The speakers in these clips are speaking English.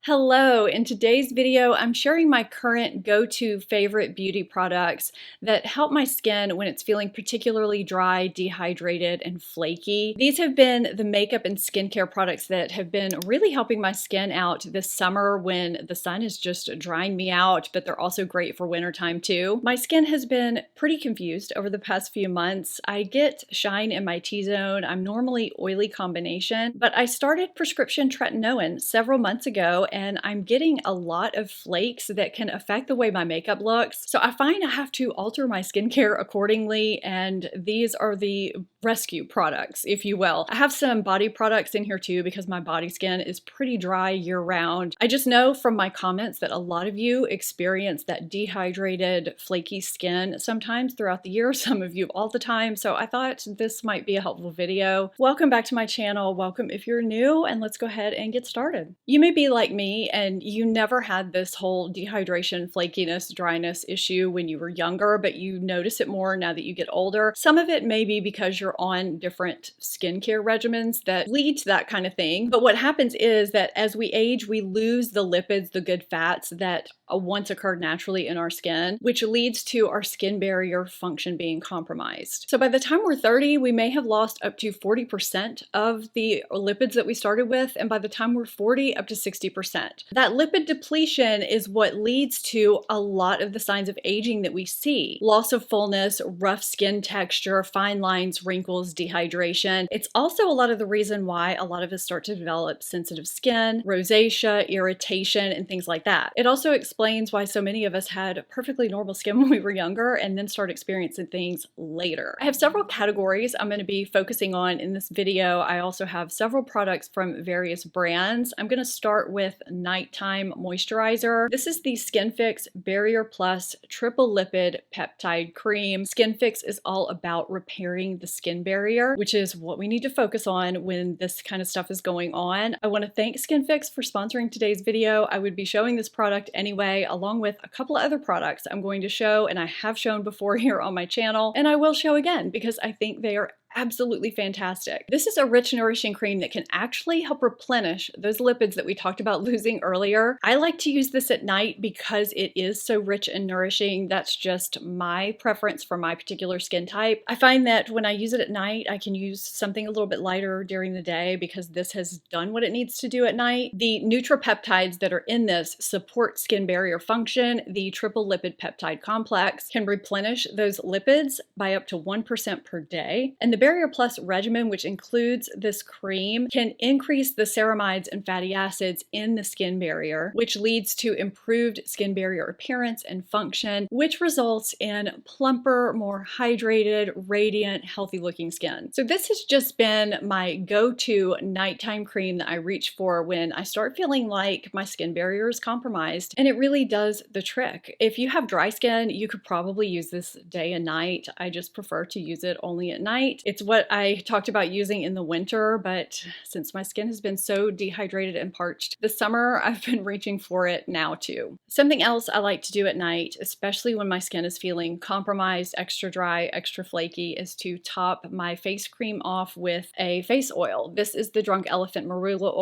Hello, in today's video, I'm sharing my current go-to favorite beauty products that help my skin when it's feeling particularly dry, dehydrated, and flaky. These have been the makeup and skincare products that have been really helping my skin out this summer when the sun is just drying me out, but they're also great for wintertime too. My skin has been pretty confused over the past few months. I get shine in my T-zone. I'm normally oily combination, but I started prescription tretinoin several months ago and I'm getting a lot of flakes that can affect the way my makeup looks. So I find I have to alter my skincare accordingly, and these are the rescue products, if you will. I have some body products in here too because my body skin is pretty dry year-round. I just know from my comments that a lot of you experience that dehydrated, flaky skin sometimes throughout the year, some of you all the time, so I thought this might be a helpful video. Welcome back to my channel. Welcome if you're new, and let's go ahead and get started. You may be like me and you never had this whole dehydration, flakiness, dryness issue when you were younger, but you notice it more now that you get older. Some of it may be because you're on different skincare regimens that lead to that kind of thing. But what happens is that as we age, we lose the lipids, the good fats that once occurred naturally in our skin, which leads to our skin barrier function being compromised. So by the time we're 30, we may have lost up to 40% of the lipids that we started with, and by the time we're 40, up to 60%. That lipid depletion is what leads to a lot of the signs of aging that we see. Loss of fullness, rough skin texture, fine lines, wrinkles, dehydration. It's also a lot of the reason why a lot of us start to develop sensitive skin, rosacea, irritation, and things like that. It also explains why so many of us had perfectly normal skin when we were younger and then start experiencing things later. I have several categories I'm going to be focusing on in this video. I also have several products from various brands. I'm going to start with nighttime moisturizer. This is the Skinfix Barrier Plus Triple Lipid Peptide Cream. Skinfix is all about repairing the skin barrier, which is what we need to focus on when this kind of stuff is going on. I want to thank Skinfix for sponsoring today's video. I would be showing this product anyway, along with a couple of other products I'm going to show, and I have shown before here on my channel, and I will show again because I think they are absolutely fantastic. This is a rich, nourishing cream that can actually help replenish those lipids that we talked about losing earlier. I like to use this at night because it is so rich and nourishing. That's just my preference for my particular skin type. I find that when I use it at night, I can use something a little bit lighter during the day because this has done what it needs to do at night. The nutripeptides that are in this support skin barrier function. The triple lipid peptide complex can replenish those lipids by up to 1% per day. And the Barrier Plus regimen, which includes this cream, can increase the ceramides and fatty acids in the skin barrier, which leads to improved skin barrier appearance and function, which results in plumper, more hydrated, radiant, healthy looking skin. So this has just been my go-to nighttime cream that I reach for when I start feeling like my skin barrier is compromised, and it really does the trick. If you have dry skin, you could probably use this day and night. I just prefer to use it only at night. It's what I talked about using in the winter, but since my skin has been so dehydrated and parched this summer, I've been reaching for it now too. Something else I like to do at night, especially when my skin is feeling compromised, extra dry, extra flaky, is to top my face cream off with a face oil. This is the Drunk Elephant Marula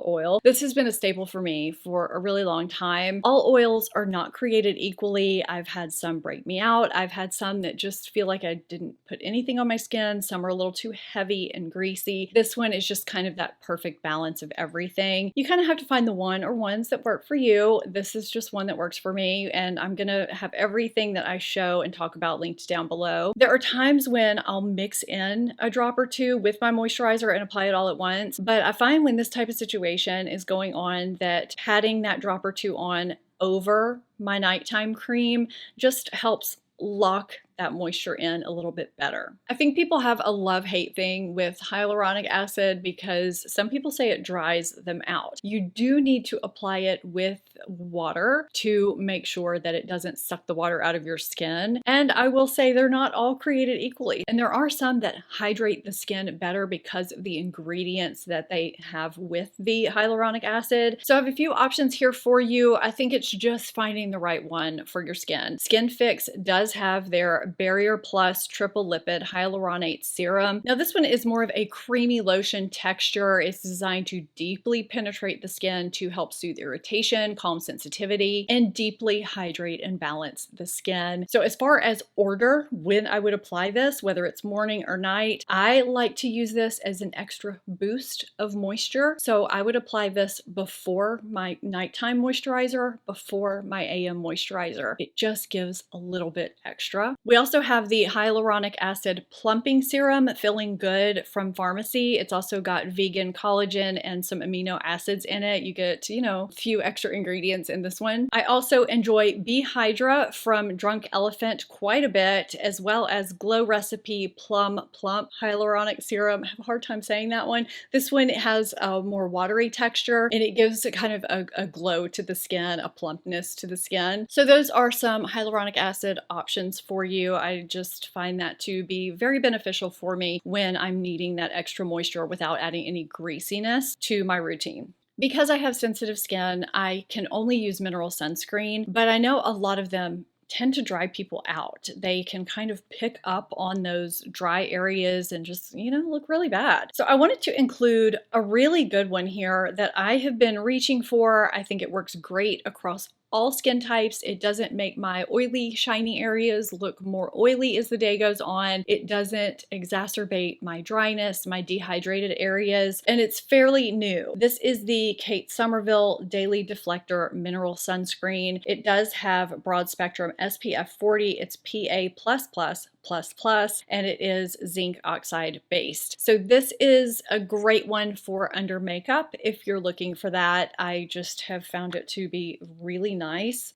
oil. This has been a staple for me for a really long time. All oils are not created equally. I've had some break me out. I've had some that just feel like I didn't put anything on my skin. Some are a little too heavy and greasy. This one is just kind of that perfect balance of everything. You kind of have to find the one or ones that work for you. This is just one that works for me, and I'm gonna have everything that I show and talk about linked down below. There are times when I'll mix in a drop or two with my moisturizer and apply it all at once, but I find when this type of situation is going on that adding that drop or two on over my nighttime cream just helps lock that moisture in a little bit better. I think people have a love-hate thing with hyaluronic acid because some people say it dries them out. You do need to apply it with water to make sure that it doesn't suck the water out of your skin. And I will say they're not all created equally. And there are some that hydrate the skin better because of the ingredients that they have with the hyaluronic acid. So I have a few options here for you. I think it's just finding the right one for your skin. Skinfix does have their their Barrier Plus Triple Lipid Hyaluronic Serum. Now this one is more of a creamy lotion texture. It's designed to deeply penetrate the skin to help soothe irritation, calm sensitivity, and deeply hydrate and balance the skin. So as far as order, when I would apply this, whether it's morning or night, I like to use this as an extra boost of moisture. So I would apply this before my nighttime moisturizer, before my AM moisturizer. It just gives a little bit extra. We also have the hyaluronic acid plumping serum, Feeling Good from Pharmacy. It's also got vegan collagen and some amino acids in it. You get, a few extra ingredients in this one. I also enjoy Be Hydra from Drunk Elephant quite a bit, as well as Glow Recipe Plum Plump Hyaluronic Serum. I have a hard time saying that one. This one has a more watery texture and it gives a kind of a glow to the skin, a plumpness to the skin. So those are some hyaluronic acid options for you. I just find that to be very beneficial for me when I'm needing that extra moisture without adding any greasiness to my routine. Because I have sensitive skin, I can only use mineral sunscreen, but I know a lot of them tend to dry people out. They can kind of pick up on those dry areas and just, look really bad. So I wanted to include a really good one here that I have been reaching for. I think it works great across all skin types. It doesn't make my oily, shiny areas look more oily as the day goes on. It doesn't exacerbate my dryness, my dehydrated areas, and it's fairly new. This is the Kate Somerville Daily Deflector Mineral Sunscreen. It does have broad spectrum SPF 40. It's PA+++++, and it is zinc oxide based. So this is a great one for under makeup if you're looking for that. I just have found it to be really nice.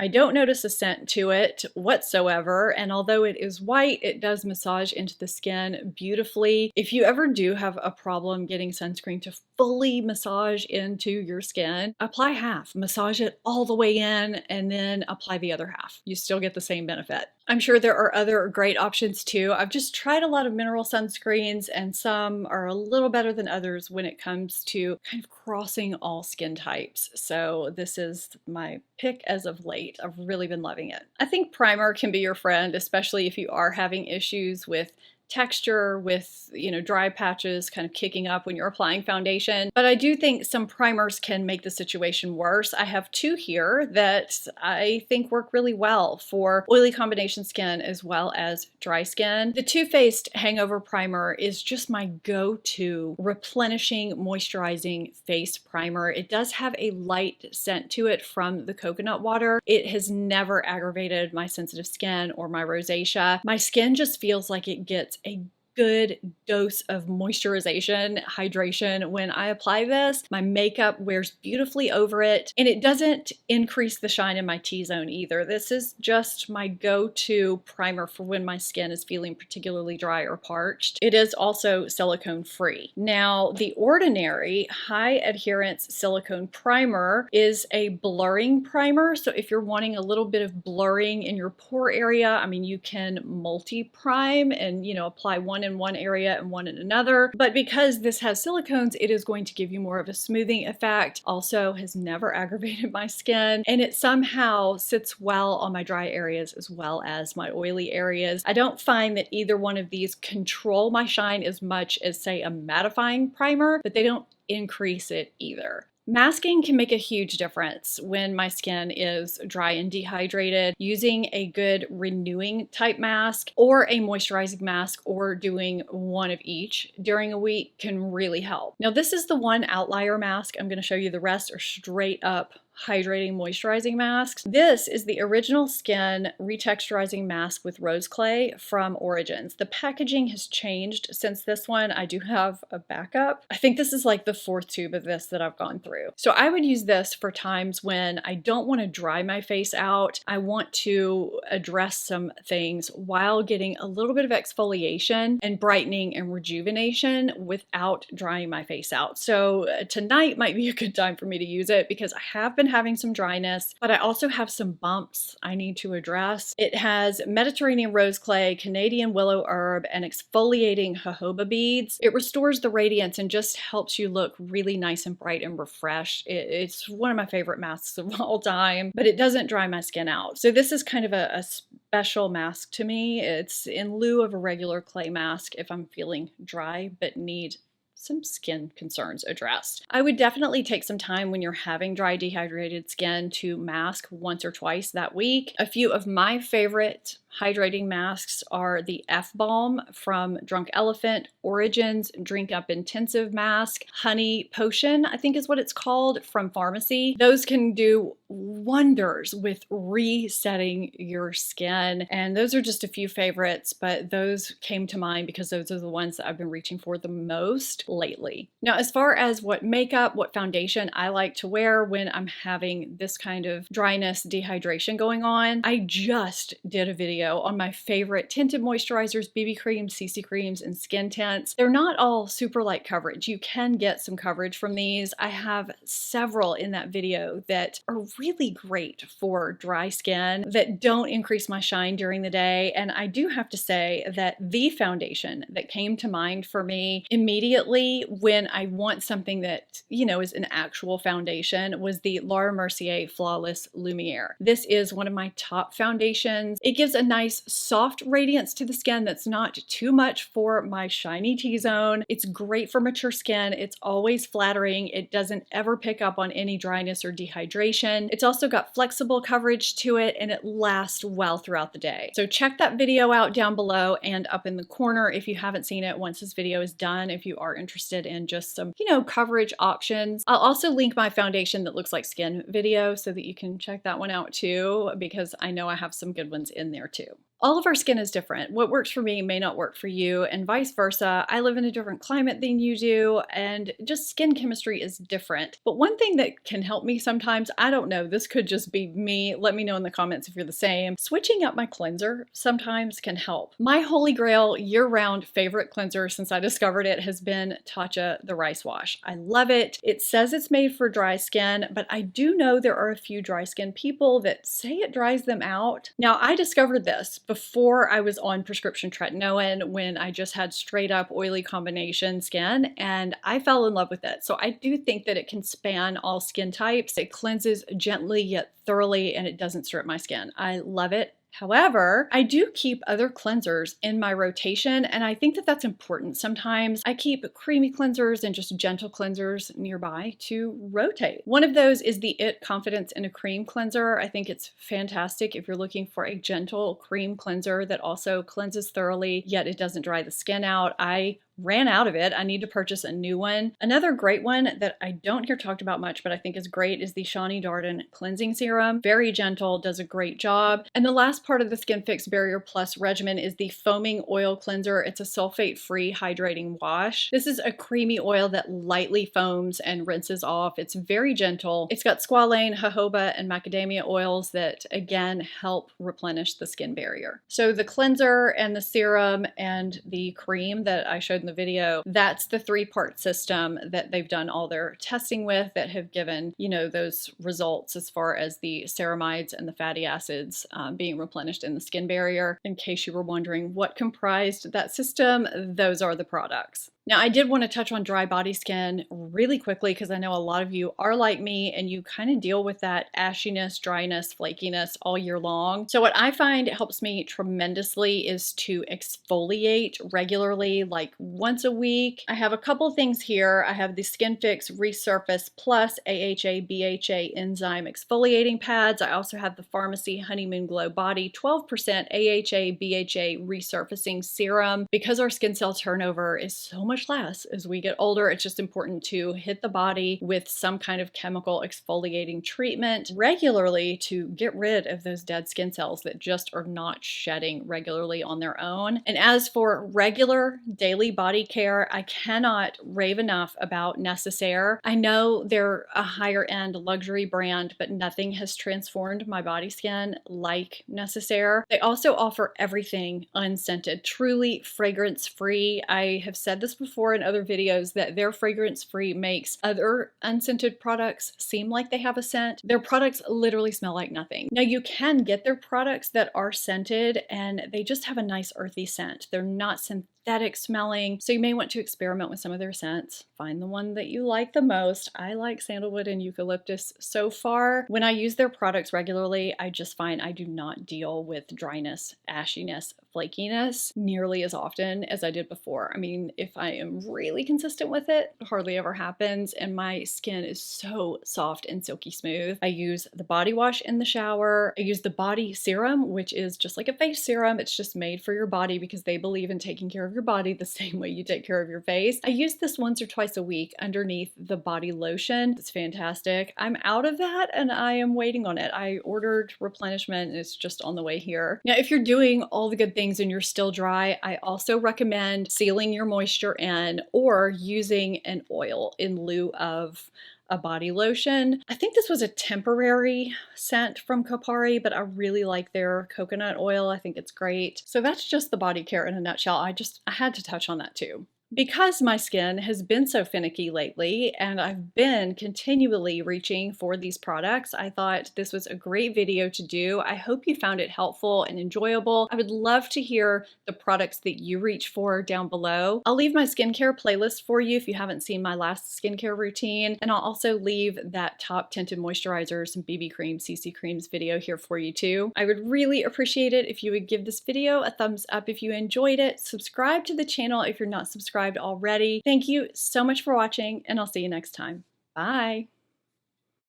I don't notice a scent to it whatsoever, and although it is white, it does massage into the skin beautifully. If you ever do have a problem getting sunscreen to fully massage into your skin, apply half, massage it all the way in, and then apply the other half. You still get the same benefit. I'm sure there are other great options too. I've just tried a lot of mineral sunscreens and some are a little better than others when it comes to kind of crossing all skin types. So this is my pick as of late. I've really been loving it. I think primer can be your friend, especially if you are having issues with texture, with dry patches kind of kicking up when you're applying foundation. But I do think some primers can make the situation worse. I have two here that I think work really well for oily combination skin as well as dry skin. The Too Faced Hangover Primer is just my go-to replenishing, moisturizing face primer. It does have a light scent to it from the coconut water. It has never aggravated my sensitive skin or my rosacea. My skin just feels like it gets a good dose of moisturization, hydration when I apply this. My makeup wears beautifully over it, and it doesn't increase the shine in my T-zone either. This is just my go-to primer for when my skin is feeling particularly dry or parched. It is also silicone free. Now, the Ordinary High Adherence Silicone Primer is a blurring primer. So if you're wanting a little bit of blurring in your pore area, you can multi-prime and, apply one in one area and one in another. But because this has silicones, it is going to give you more of a smoothing effect. Also has never aggravated my skin, and it somehow sits well on my dry areas as well as my oily areas. I don't find that either one of these control my shine as much as, say, a mattifying primer, but they don't increase it either. Masking can make a huge difference when my skin is dry and dehydrated. Using a good renewing type mask or a moisturizing mask or doing one of each during a week can really help. Now, this is the one outlier mask. I'm going to show you the rest are straight up hydrating moisturizing masks. This is the Original Skin Retexturizing Mask with Rose Clay from Origins. The packaging has changed since this one. I do have a backup. I think this is like the fourth tube of this that I've gone through. So I would use this for times when I don't want to dry my face out. I want to address some things while getting a little bit of exfoliation and brightening and rejuvenation without drying my face out. So tonight might be a good time for me to use it because I have been having some dryness, but I also have some bumps I need to address. It has Mediterranean rose clay, Canadian willow herb, and exfoliating jojoba beads. It restores the radiance and just helps you look really nice and bright and refreshed. It's one of my favorite masks of all time, but it doesn't dry my skin out. So this is kind of a special mask to me. It's in lieu of a regular clay mask if I'm feeling dry but need some skin concerns addressed. I would definitely take some time when you're having dry, dehydrated skin to mask once or twice that week. A few of my favorite hydrating masks are the F-Balm from Drunk Elephant, Origins Drink Up Intensive Mask, Honey Potion, I think is what it's called, from Pharmacy. Those can do wonders with resetting your skin. And those are just a few favorites, but those came to mind because those are the ones that I've been reaching for the most lately. Now, as far as what makeup, what foundation I like to wear when I'm having this kind of dryness, dehydration going on, I just did a video on my favorite tinted moisturizers, BB creams, CC creams, and skin tints. They're not all super light coverage. You can get some coverage from these. I have several in that video that are really great for dry skin that don't increase my shine during the day. And I do have to say that the foundation that came to mind for me immediately when I want something that, you know, is an actual foundation was the Laura Mercier Flawless Lumiere. This is one of my top foundations. It gives a nice soft radiance to the skin that's not too much for my shiny T-zone. It's great for mature skin. It's always flattering. It doesn't ever pick up on any dryness or dehydration. It's also got flexible coverage to it and it lasts well throughout the day. So check that video out down below and up in the corner if you haven't seen it once this video is done, if you are interested in just some, you know, coverage options. I'll also link my foundation that looks like skin video so that you can check that one out too, because I know I have some good ones in there too. All of our skin is different. What works for me may not work for you, and vice versa. I live in a different climate than you do, and just skin chemistry is different. But one thing that can help me sometimes, I don't know, this could just be me. Let me know in the comments if you're the same. Switching up my cleanser sometimes can help. My holy grail year-round favorite cleanser since I discovered it has been Tatcha the Rice Wash. I love it. It says it's made for dry skin, but I do know there are a few dry skin people that say it dries them out. Now, I discovered this before I was on prescription tretinoin when I just had straight up oily combination skin, and I fell in love with it. So I do think that it can span all skin types. It cleanses gently yet thoroughly, and it doesn't strip my skin. I love it. However, I do keep other cleansers in my rotation, and I think that that's important. Sometimes I keep creamy cleansers and just gentle cleansers nearby to rotate. One of those is the IT Confidence in a Cream Cleanser. I think it's fantastic if you're looking for a gentle cream cleanser that also cleanses thoroughly, yet it doesn't dry the skin out. I ran out of it. I need to purchase a new one. Another great one that I don't hear talked about much, but I think is great, is the Shani Darden Cleansing Serum. Very gentle, does a great job. And the last part of the Skinfix Barrier Plus regimen is the Foaming Oil Cleanser. It's a sulfate-free hydrating wash. This is a creamy oil that lightly foams and rinses off. It's very gentle. It's got squalane, jojoba, and macadamia oils that, again, help replenish the skin barrier. So the cleanser and the serum and the cream that I showed in the video, that's the three-part system that they've done all their testing with that have given, you know, those results as far as the ceramides and the fatty acids being replenished in the skin barrier. In case you were wondering what comprised that system, those are the products. Now, I did want to touch on dry body skin really quickly because I know a lot of you are like me and you kind of deal with that ashiness, dryness, flakiness all year long. So what I find helps me tremendously is to exfoliate regularly, like once a week. I have a couple things here. I have the Skinfix Resurface Plus AHA BHA enzyme exfoliating pads. I also have the Pharmacy Honeymoon Glow Body 12% AHA BHA resurfacing serum. Because our skin cell turnover is so much less as we get older, it's just important to hit the body with some kind of chemical exfoliating treatment regularly to get rid of those dead skin cells that just are not shedding regularly on their own. And as for regular daily body care, I cannot rave enough about Necessaire. I know they're a higher end luxury brand, but nothing has transformed my body skin like Necessaire. They also offer everything unscented, truly fragrance free. I have said this before in other videos that their fragrance free makes other unscented products seem like they have a scent. Their products literally smell like nothing. Now, you can get their products that are scented and they just have a nice earthy scent. They're not aesthetic smelling. So you may want to experiment with some of their scents. Find the one that you like the most. I like sandalwood and eucalyptus so far. When I use their products regularly, I just find I do not deal with dryness, ashiness, flakiness nearly as often as I did before. I mean, if I am really consistent with it, it hardly ever happens, and my skin is so soft and silky smooth. I use the body wash in the shower. I use the body serum, which is just like a face serum. It's just made for your body because they believe in taking care of your body the same way you take care of your face. I use this once or twice a week underneath the body lotion. It's fantastic. I'm out of that and I am waiting on it. I ordered replenishment and it's just on the way here. Now, if you're doing all the good things and you're still dry, I also recommend sealing your moisture in or using an oil in lieu of a body lotion. I think this was a temporary scent from Kopari, but I really like their coconut oil. I think it's great. So that's just the body care in a nutshell. I had to touch on that too. Because my skin has been so finicky lately and I've been continually reaching for these products, I thought this was a great video to do. I hope you found it helpful and enjoyable. I would love to hear the products that you reach for down below. I'll leave my skincare playlist for you if you haven't seen my last skincare routine, and I'll also leave that top tinted moisturizers and BB cream, CC creams video here for you too. I would really appreciate it if you would give this video a thumbs up if you enjoyed it. Subscribe to the channel if you're not subscribed already. Thank you so much for watching, and I'll see you next time. Bye.